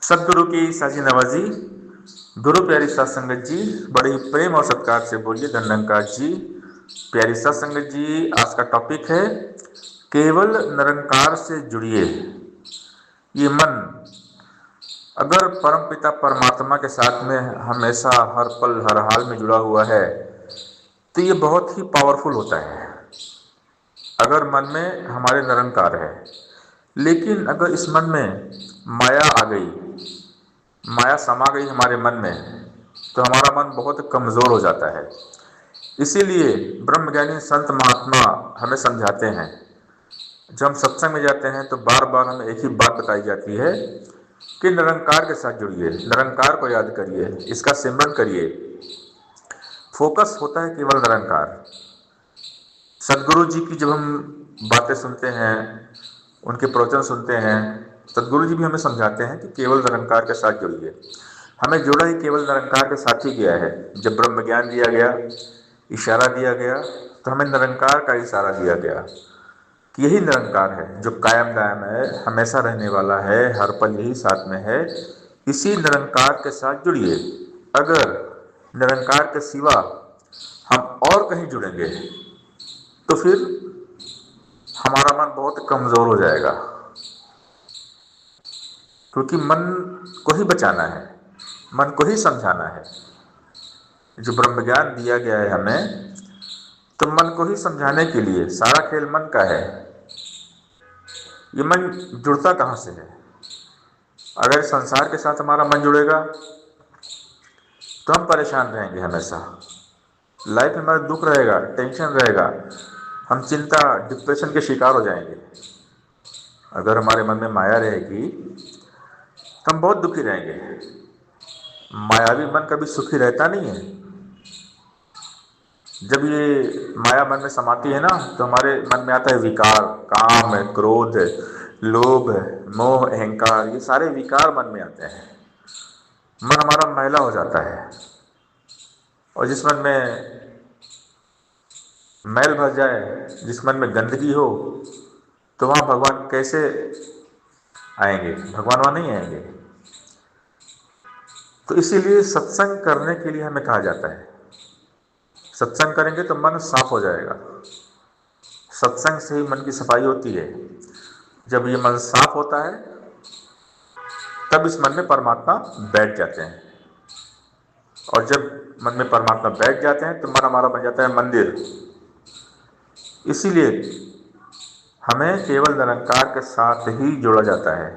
सदगुरु की साजी नवाजी। गुरु प्यारी सात संगत जी, बड़े ही प्रेम और सत्कार से बोलिए धन्यंकार जी। प्यारी सात संगत जी, आज का टॉपिक है केवल निरंकार से जुड़िए। ये मन अगर परमपिता परमात्मा के साथ में हमेशा हर पल हर हाल में जुड़ा हुआ है तो ये बहुत ही पावरफुल होता है। अगर मन में हमारे निरंकार है, लेकिन अगर इस मन में माया आ गई, माया समा गई हमारे मन में, तो हमारा मन बहुत कमज़ोर हो जाता है। इसीलिए ब्रह्मज्ञानी संत महात्मा हमें समझाते हैं। जब हम सत्संग में जाते हैं तो बार बार हमें एक ही बात बताई जाती है कि निरंकार के साथ जुड़िए, निरंकार को याद करिए, इसका सिमरन करिए। फोकस होता है केवल निरंकार। सदगुरु जी की जब हम बातें सुनते हैं, उनके प्रवचन सुनते हैं, सदगुरु जी भी हमें समझाते हैं कि केवल निरंकार के साथ जुड़िए। हमें जोड़ा ही केवल निरंकार के साथ ही गया है। जब ब्रह्म ज्ञान दिया गया, इशारा दिया गया, तो हमें निरंकार का इशारा दिया गया कि यही निरंकार है जो कायम दायम है, हमेशा रहने वाला है, हर पल यही साथ में है। इसी निरंकार के साथ जुड़िए। अगर निरंकार के सिवा हम और कहीं जुड़ेंगे तो फिर हमारा मन बहुत कमज़ोर हो जाएगा, क्योंकि मन को ही बचाना है, मन को ही समझाना है। जो ब्रह्म ज्ञान दिया गया है हमें, तो मन को ही समझाने के लिए सारा खेल मन का है। ये मन जुड़ता कहाँ से है? अगर संसार के साथ हमारा मन जुड़ेगा तो हम परेशान रहेंगे हमेशा। लाइफ में हमारा दुख रहेगा, टेंशन रहेगा, हम चिंता डिप्रेशन के शिकार हो जाएंगे। अगर हमारे मन में माया रहेगी तो हम बहुत दुखी रहेंगे। मायावी मन कभी सुखी रहता नहीं है। जब ये माया मन में समाती है ना, तो हमारे मन में आता है विकार, काम, क्रोध, लोभ, मोह, अहंकार। ये सारे विकार मन में आते हैं। मन हमारा मैला हो जाता है, और जिस मन में मैल भर जाए, जिस मन में गंदगी हो, तो वहाँ भगवान कैसे आएंगे? भगवान वहाँ नहीं आएंगे। तो इसीलिए सत्संग करने के लिए हमें कहा जाता है। सत्संग करेंगे तो मन साफ हो जाएगा। सत्संग से ही मन की सफाई होती है। जब ये मन साफ होता है तब इस मन में परमात्मा बैठ जाते हैं, और जब मन में परमात्मा बैठ जाते हैं तो मन हमारा बन जाता है मंदिर। इसीलिए हमें केवल निरंकार के साथ ही जोड़ा जाता है।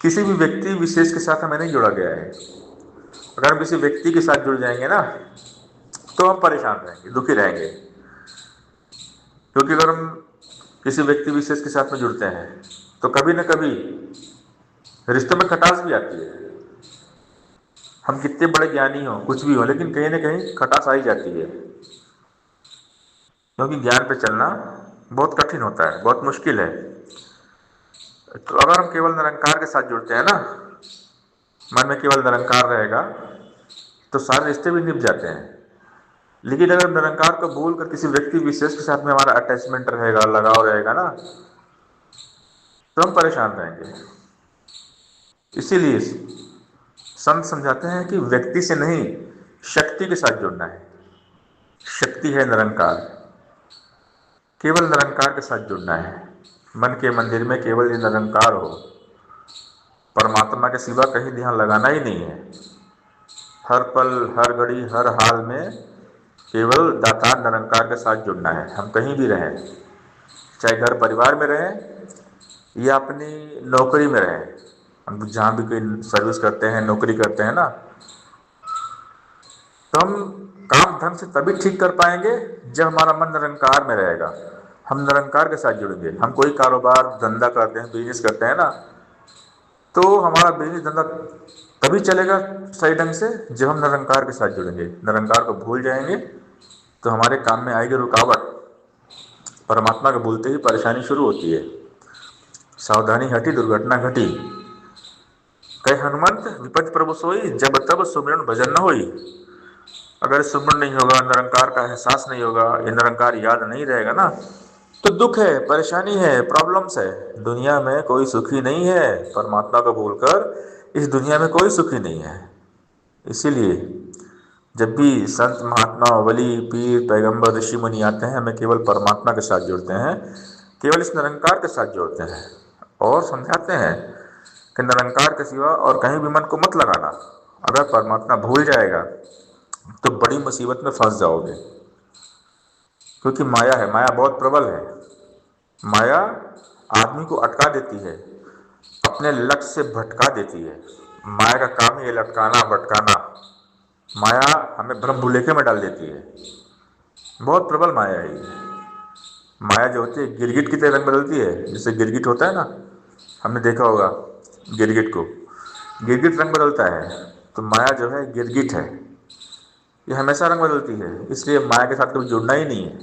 किसी भी व्यक्ति विशेष के साथ हमें नहीं जोड़ा गया है। अगर हम किसी व्यक्ति के साथ जुड़ जाएंगे ना, तो हम परेशान रहेंगे, दुखी रहेंगे। क्योंकि अगर हम किसी व्यक्ति विशेष के साथ में जुड़ते हैं तो कभी न कभी रिश्तों में खटास भी आती है। हम कितने बड़े ज्ञानी हो, कुछ भी हो, लेकिन कहीं ना कहीं खटास आ ही जाती है। क्योंकि ज्ञान पे चलना बहुत कठिन होता है, बहुत मुश्किल है। तो अगर हम केवल निरंकार के साथ जुड़ते हैं ना, मन में केवल निरंकार रहेगा, तो सारे रिश्ते भी निभ जाते हैं। लेकिन अगर निरंकार को भूल कर किसी व्यक्ति विशेष के साथ में हमारा अटैचमेंट रहेगा, लगाव रहेगा ना, तो हम परेशान रहेंगे। इसीलिए संत समझाते हैं कि व्यक्ति से नहीं, शक्ति के साथ जुड़ना है। शक्ति है निरंकार, केवल निरंकार के साथ जुड़ना है। मन के मंदिर में केवल ये निरंकार हो, परमात्मा के सिवा कहीं ध्यान लगाना ही नहीं है। हर पल, हर घड़ी, हर हाल में केवल दातार निरंकार के साथ जुड़ना है। हम कहीं भी रहें, चाहे घर परिवार में रहें या अपनी नौकरी में रहें, हम जहाँ भी कोई सर्विस करते हैं, नौकरी करते हैं ना, तो हम काम ढंग से तभी ठीक कर पाएंगे जब हमारा मन निरंकार में रहेगा। हम निरंकार के साथ जुड़ेंगे। हम कोई कारोबार धंधा करते हैं, बिजनेस करते हैं ना, तो हमारा बिजनेस धंधा तभी चलेगा सही ढंग से जब हम निरंकार के साथ जुड़ेंगे। निरंकार को भूल जाएंगे तो हमारे काम में आएगी रुकावट। परमात्मा को भूलते ही परेशानी शुरू होती है। सावधानी हटी दुर्घटना घटी, कहे हनुमंत विपद प्रभु सोई, जब तब सुमिरन भजन न होई। अगर सुमिरन नहीं होगा, निरंकार का एहसास नहीं होगा, ये निरंकार याद नहीं रहेगा ना, तो दुख है, परेशानी है, प्रॉब्लम्स है। दुनिया में कोई सुखी नहीं है परमात्मा को भूलकर इस दुनिया में कोई सुखी नहीं है। इसीलिए जब भी संत महात्मा वली पीर पैगंबर ऋषि मुनि आते हैं, हमें केवल परमात्मा के साथ जोड़ते हैं, केवल इस निरंकार के साथ जोड़ते हैं और समझाते हैं कि निरंकार के सिवा और कहीं भी मन को मत लगाना। अगर परमात्मा भूल जाएगा तो बड़ी मुसीबत में फंस जाओगे, क्योंकि माया है, माया बहुत प्रबल है। माया आदमी को अटका देती है, अपने लक्ष्य से भटका देती है। माया का काम ही है लटकाना भटकाना। माया हमें भ्रम भुलेखे में डाल देती है। बहुत प्रबल माया है ये। माया जो होती है गिरगिट की तरह रंग बदलती है। जैसे गिरगिट होता है ना, हमने देखा होगा गिरगिट को, गिरगिट रंग बदलता है, तो माया जो है गिरगिट है, ये हमेशा रंग बदलती है। इसलिए माया के साथ कभी जुड़ना ही नहीं है।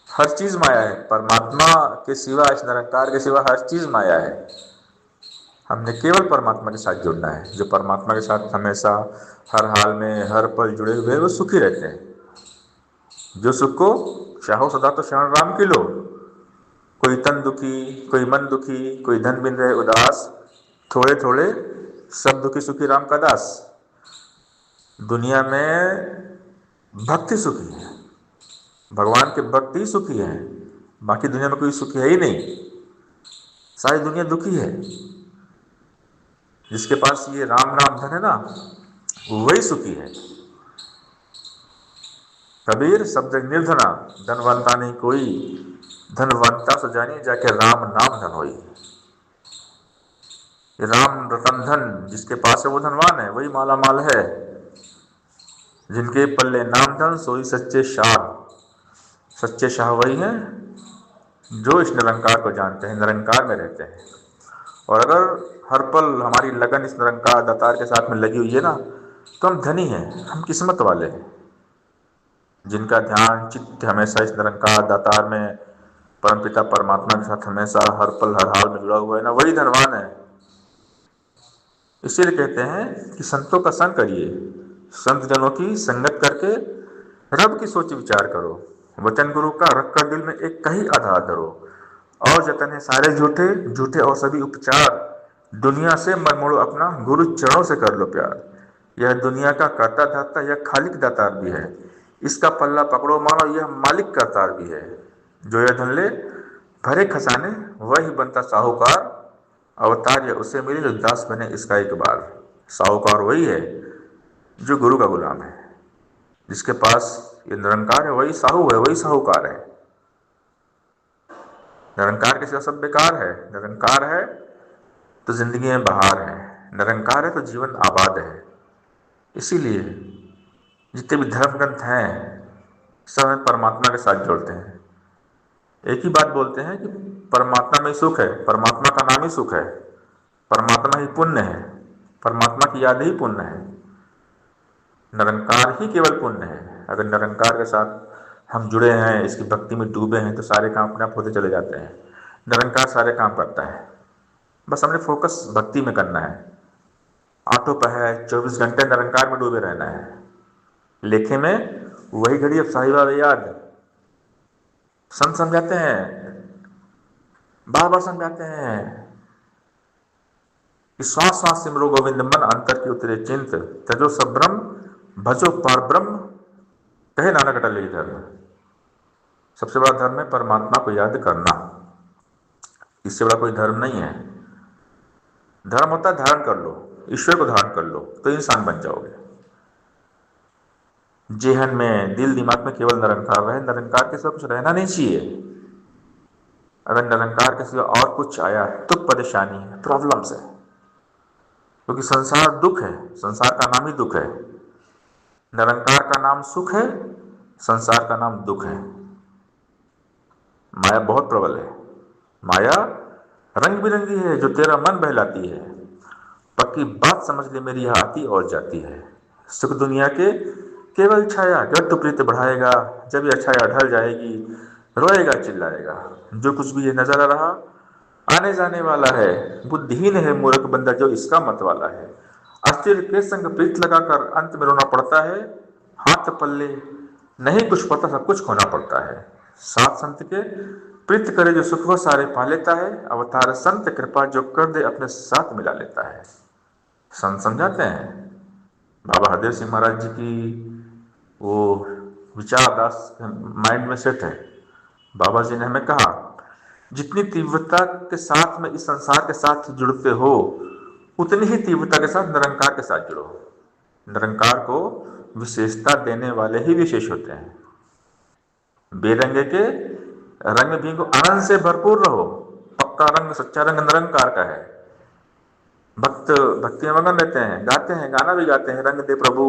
हर चीज़ माया है, परमात्मा के सिवा, इस निरंकार के सिवा हर चीज़ माया है। हमने केवल परमात्मा के साथ जुड़ना है। जो परमात्मा के साथ हमेशा हर हाल में हर पल जुड़े हुए हैं वो सुखी रहते हैं। जो सुख को चाहो सदा तो शरण राम की लो। कोई तन दुखी, कोई मन दुखी, कोई धन बिन रहे उदास, थोड़े थोड़े सब दुखी सुखी राम का दास। दुनिया में भक्ति सुखी है, भगवान के भक्त ही सुखी है, बाकी दुनिया में कोई सुखी है ही नहीं। सारी दुनिया दुखी है। जिसके पास ये राम नाम धन है ना, वही सुखी है। कबीर सब जग निर्धना, धनवंता नहीं कोई, धनवंता सो जानी जाके राम नाम धन होई। राम रतन धन जिसके पास है वो धनवान है, वही माला माल है। जिनके पल्ले नाम धन सोई सच्चे शाह। सच्चे शाह वही हैं जो इस निरंकार को जानते हैं, निरंकार में रहते हैं। और अगर हर पल हमारी लगन इस निरंकार दातार के साथ में लगी हुई है ना, तो हम धनी हैं, हम किस्मत वाले हैं। जिनका ध्यान चित्त हमेशा इस निरंकार दातार में परमपिता परमात्मा के साथ हमेशा हर पल हर हाल में जुड़ा हुआ है ना, वही धनवान है। इसीलिए कहते हैं कि संतों का संग करिए, संत जनों की संगत करके रब की सोच विचार करो। वचन गुरु का रख कर दिल में एक कहीं आधार धरो। और जतन है सारे झूठे झूठे और सभी उपचार, दुनिया से मन मोड़ो अपना, गुरु चरणों से कर लो प्यार। यह दुनिया का कर्ता धाता, यह खालिक दातार भी है, इसका पल्ला पकड़ो मानो यह मालिक करतार भी है। जो यह धन ले भरे खजाने, वही बनता साहूकार, अवतार यह उसे मिले जो दास बने इसका एक बार। साहूकार वही है जो गुरु का गुलाम है। जिसके पास ये निरंकार है वही साहू है, वही साहूकार है। निरंकार के सिवा सब बेकार है। निरंकार है तो जिंदगी में बहार है, निरंकार है तो जीवन आबाद है। इसीलिए जितने भी धर्म ग्रंथ हैं सब हमें परमात्मा के साथ जोड़ते हैं। एक ही बात बोलते हैं कि परमात्मा में सुख है, परमात्मा का नाम ही सुख है, परमात्मा ही पुण्य है, परमात्मा की याद ही पुण्य है, निरंकार ही केवल पुण्य है। अगर निरंकार के साथ हम जुड़े हैं, इसकी भक्ति में डूबे हैं, तो सारे काम अपने आप होते चले जाते हैं। निरंकार सारे काम करता है, बस हमने फोकस भक्ति में करना है। आंखों पर है 24 घंटे निरंकार में डूबे रहना है। लेखे में वही घड़ी अब साहिबा याद। संत समझाते हैं, बार बार समझाते हैं कि श्वास श्वास सिमरो गोविंद मन, अंतर की उतरे चिंत, तजो सब ब्रह्म भजो पर ब्रह्म, कहे नानक अटल यही धर्म। सबसे बड़ा धर्म है परमात्मा को याद करना, इससे बड़ा कोई धर्म नहीं है। धर्म होता है धारण कर लो, ईश्वर को धारण कर लो तो इंसान बन जाओगे। जेहन में दिल दिमाग में केवल निरंकार रहे, निरंकार के सिवा कुछ रहना नहीं चाहिए। अगर निरंकार के सिवा और कुछ आया तो परेशानी है, प्रॉब्लम्स है, क्योंकि संसार दुख है, संसार का नाम ही दुख है। निरंकार का नाम सुख है, संसार का नाम दुख है। माया बहुत प्रबल है। माया रंग बिरंगी है जो तेरा मन बहलाती है, पक्की बात समझ ले मेरी यह आती और जाती है। सुख दुनिया के केवल छाया, जब तू प्रीत बढ़ाएगा, जब यह छाया ढल जाएगी, रोएगा चिल्लाएगा। जो कुछ भी ये नजर आ रहा आने जाने वाला है, बुद्धिहीन है मूर्ख बंदा जो इसका मत वाला है। अस्थिर के संग प्रीत लगाकर अंत में रोना पड़ता है, हाथ पल्ले नहीं कुछ पता सब कुछ खोना पड़ता है। सात संत के प्रीत करे जो सुख व सारे पा लेता है, अवतार संत कृपा जो कर दे अपने साथ मिला लेता है। संत समझाते हैं। बाबा हरदेव सिंह महाराज जी की वो विचारदास माइंड में सेट है। बाबा जी ने हमें कहा, जितनी तीव्रता के साथ में इस संसार के साथ जुड़ते हो, उतनी ही तीव्रता के साथ निरंकार के साथ जुड़ो। निरंकार को विशेषता देने वाले ही विशेष होते हैं। बेरंगे के रंग भी को आनंद से भरपूर रहो। पक्का रंग, सच्चा रंग निरंकार का है। भक्त भक्ति में मगन रहते हैं, गाते हैं, गाना भी गाते हैं, रंग दे प्रभु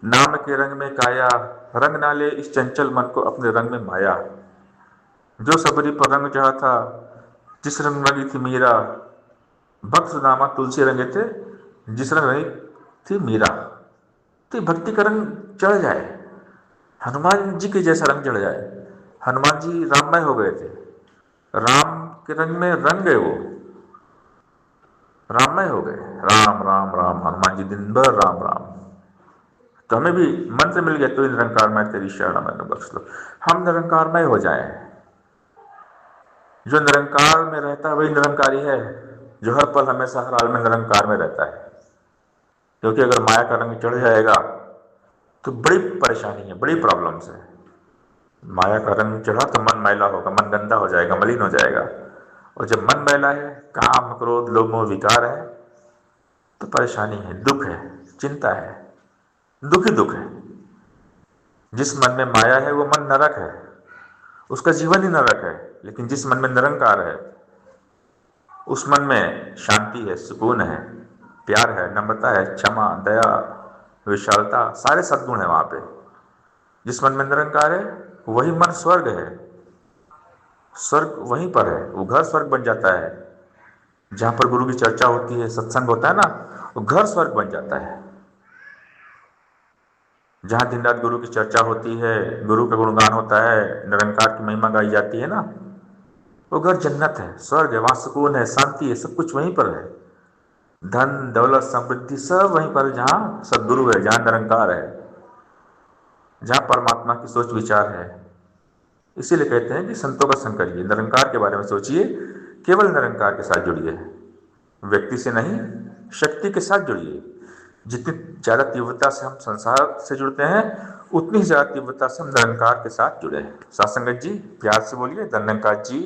नाम के रंग में काया, रंग ना ले इस चंचल मन को अपने रंग में माया। जो सबरी पर रंग चाहा था, जिस रंग लगी थी मीरा, भक्त सुदामा तुलसी रंगे थे, जिस रंग रही थी मीरा। तो भक्ति का रंग चढ़ जाए, हनुमान जी के जैसा रंग चढ़ जाए। हनुमान जी राममय हो गए थे, राम के रंग में रंग गए, वो राममय हो गए। राम राम राम, हनुमान जी दिन भर राम राम। तो हमें भी मंत्र मिल गया, तो निरंकारमय तेरी शरण मैंने बख्श लो। हम निरंकारमय हो जाएं। जो निरंकार में रहता है वही निरंकारी है, जो हर पल हमेशा हर हाल में निरंकार में रहता है। क्योंकि अगर माया का रंग चढ़ जाएगा तो बड़ी परेशानी है, बड़ी प्रॉब्लम्स है। माया का रंग चढ़ा तो मन मैला होगा, मन गंदा हो जाएगा, मलिन हो जाएगा। और जब मन मैला है, काम क्रोध लोभ मोह विकार है, तो परेशानी है, दुख है, चिंता है, दुख ही दुख है। जिस मन में माया है वो मन नरक है, उसका जीवन ही नरक है। लेकिन जिस मन में निरंकार है, उस मन में शांति है, सुकून है, प्यार है, नम्रता है, क्षमा, दया, विशालता, सारे सद्गुण है वहां पे। जिस मन में निरंकार है वही मन स्वर्ग है। स्वर्ग वहीं पर है, वो घर स्वर्ग बन जाता है। जहां पर गुरु की चर्चा होती है, सत्संग होता है ना, वो घर स्वर्ग बन जाता है। जहां दिन रात गुरु की चर्चा होती है, गुरु का गुणगान होता है, निरंकार की महिमा गाई जाती है ना, वो घर जन्नत है, स्वर्ग है, वहां सुकून है, शांति है, सब कुछ वहीं पर है। धन दौलत समृद्धि सब वहीं पर, जहां सदगुरु है, जहां निरंकार है, जहां परमात्मा की सोच विचार है। इसीलिए कहते हैं कि संतों का संग करिए, निरंकार के बारे में सोचिए, केवल निरंकार के साथ जुड़िए, व्यक्ति से नहीं, शक्ति के साथ जुड़िए। जितनी ज़्यादा तीव्रता से हम संसार से जुड़ते हैं, उतनी ही ज़्यादा तीव्रता से हम निरंकार के साथ जुड़े हैं। साथ संगत जी, प्यार से बोलिए, धन्यंकार जी।